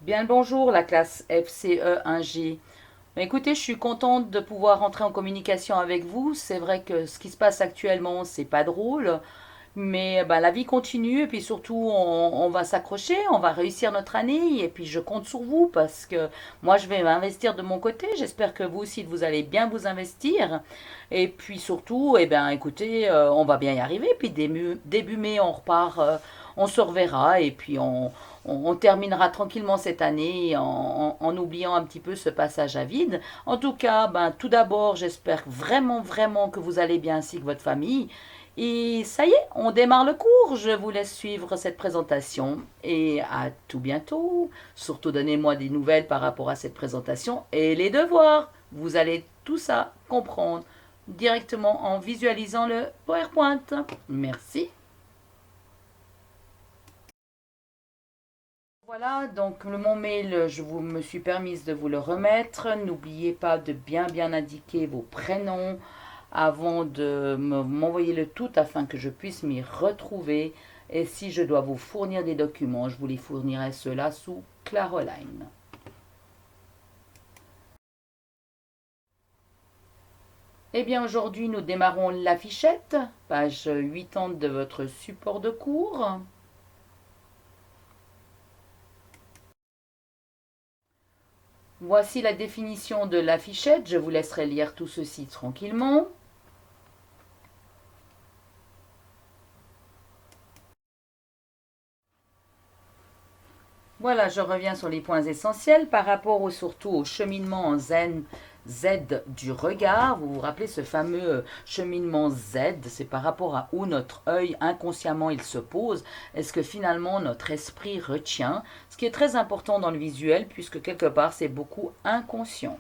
Bien le bonjour, la classe FCE 1G. Écoutez, je suis contente de pouvoir entrer en communication avec vous. C'est vrai que ce qui se passe actuellement, c'est pas drôle, mais la vie continue et puis surtout, on va s'accrocher, on va réussir notre année et puis je compte sur vous parce que moi, je vais m'investir de mon côté. J'espère que vous aussi, vous allez bien vous investir. Et puis surtout, écoutez, on va bien y arriver. Puis début mai, on repart, on se reverra et puis on terminera tranquillement cette année en oubliant un petit peu ce passage à vide. En tout cas, tout d'abord, j'espère vraiment, vraiment que vous allez bien ainsi que votre famille. Et ça y est, on démarre le cours. Je vous laisse suivre cette présentation et à tout bientôt. Surtout donnez-moi des nouvelles par rapport à cette présentation et les devoirs. Vous allez tout ça comprendre directement en visualisant le PowerPoint. Merci. Voilà, donc mon mail, me suis permise de vous le remettre. N'oubliez pas de bien indiquer vos prénoms avant de m'envoyer le tout afin que je puisse m'y retrouver. Et si je dois vous fournir des documents, je vous les fournirai cela sous Claroline. Eh bien, aujourd'hui, nous démarrons l'affichette, page 80 de votre support de cours. Voici la définition de l'affichette. Je vous laisserai lire tout ceci tranquillement. Voilà, je reviens sur les points essentiels par rapport surtout au cheminement en zen Z du regard. Vous vous rappelez ce fameux cheminement Z, c'est par rapport à où notre œil inconsciemment il se pose. Est-ce que finalement notre esprit retient? Ce qui est très important dans le visuel puisque quelque part c'est beaucoup inconscient.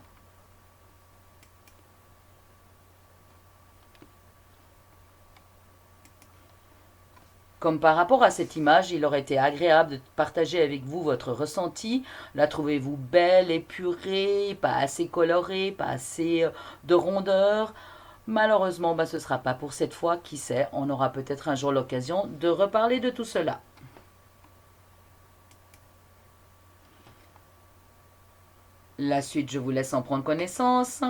Comme par rapport à cette image, il aurait été agréable de partager avec vous votre ressenti. La trouvez-vous belle, épurée, pas assez colorée, pas assez de rondeur? Malheureusement, ce ne sera pas pour cette fois. Qui sait, on aura peut-être un jour l'occasion de reparler de tout cela. La suite, je vous laisse en prendre connaissance.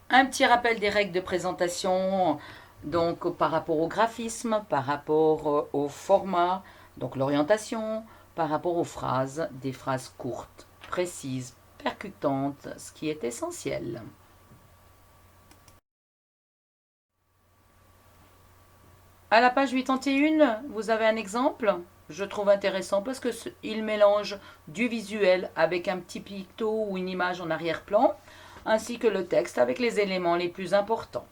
Un petit rappel des règles de présentation, donc par rapport au graphisme, par rapport au format, donc l'orientation, par rapport aux phrases, des phrases courtes, précises, percutantes, ce qui est essentiel. À la page 81, vous avez un exemple. Je trouve intéressant parce que il mélange du visuel avec un petit picto ou une image en arrière-plan, ainsi que le texte avec les éléments les plus importants.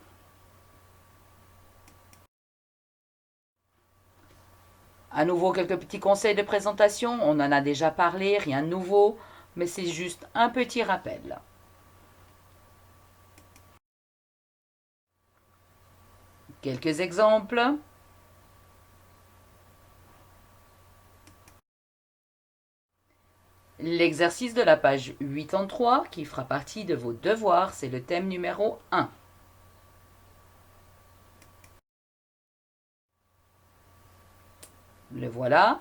À nouveau, quelques petits conseils de présentation. On en a déjà parlé, rien de nouveau, mais c'est juste un petit rappel. Quelques exemples. L'exercice de la page 83 qui fera partie de vos devoirs, c'est le thème numéro 1. Le voilà.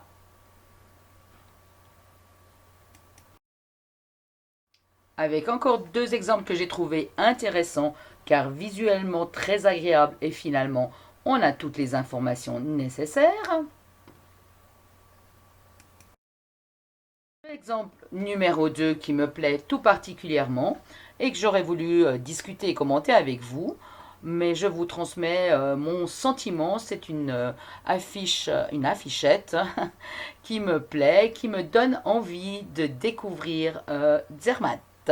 Avec encore deux exemples que j'ai trouvés intéressants car visuellement très agréables et finalement on a toutes les informations nécessaires. L'exemple numéro 2 qui me plaît tout particulièrement et que j'aurais voulu discuter et commenter avec vous, mais je vous transmets mon sentiment. C'est une affichette qui me plaît, qui me donne envie de découvrir Zermatt.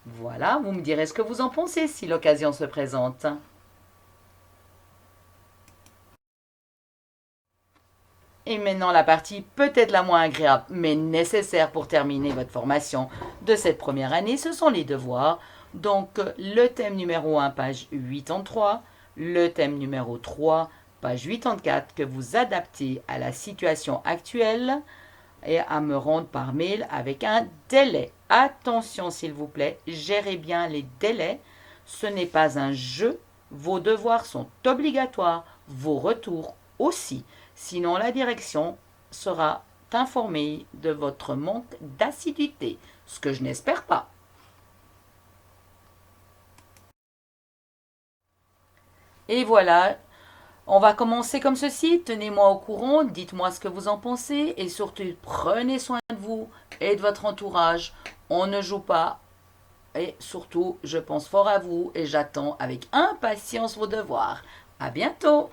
Voilà, vous me direz ce que vous en pensez si l'occasion se présente. Et maintenant, la partie peut-être la moins agréable, mais nécessaire pour terminer votre formation de cette première année, ce sont les devoirs. Donc, le thème numéro 1, page 83, le thème numéro 3, page 84, que vous adaptez à la situation actuelle et à me rendre par mail avec un délai. Attention, s'il vous plaît, gérez bien les délais. Ce n'est pas un jeu. Vos devoirs sont obligatoires. Vos retours aussi. Sinon, la direction sera informée de votre manque d'assiduité, ce que je n'espère pas. Et voilà, on va commencer comme ceci. Tenez-moi au courant, dites-moi ce que vous en pensez et surtout prenez soin de vous et de votre entourage. On ne joue pas et surtout, je pense fort à vous et j'attends avec impatience vos devoirs. À bientôt!